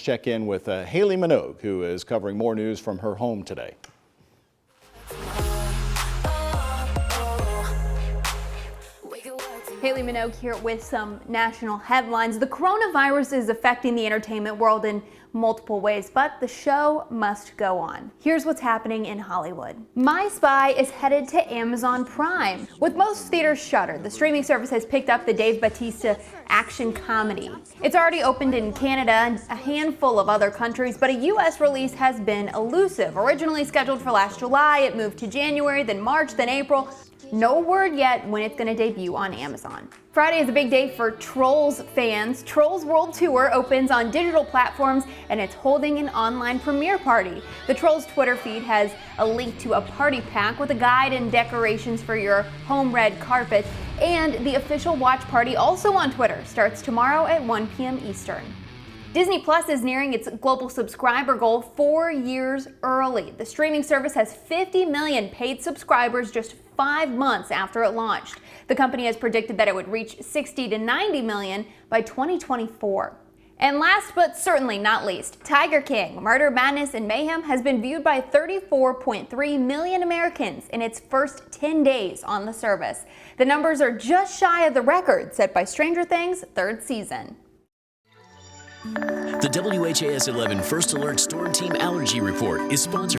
check in with Haley Minogue, who is covering more news from her home today. Haley Minogue here with some national headlines. The coronavirus is affecting the entertainment world in multiple ways, but the show must go on. Here's what's happening in Hollywood. My Spy is headed to Amazon Prime. With most theaters shuttered, the streaming service has picked up the Dave Bautista action comedy. It's already opened in Canada and a handful of other countries, but a U.S. release has been elusive. Originally scheduled for last July, it moved to January, then March, then April. No word yet when it's going to debut on Amazon. Friday is a big day for Trolls fans. Trolls World Tour opens on digital platforms and it's holding an online premiere party. The Trolls Twitter feed has a link to a party pack with a guide and decorations for your home red carpet. And the official watch party, also on Twitter, starts tomorrow at 1 p.m. Eastern. Disney Plus is nearing its global subscriber goal 4 years early. The streaming service has 50 million paid subscribers just 5 months after it launched. The company has predicted that it would reach 60 to 90 million by 2024. And last but certainly not least, Tiger King: Murder, Madness, and Mayhem has been viewed by 34.3 million Americans in its first 10 days on the service. The numbers are just shy of the record set by Stranger Things' 3rd season. The WHAS 11 First Alert Storm Team Allergy Report is sponsored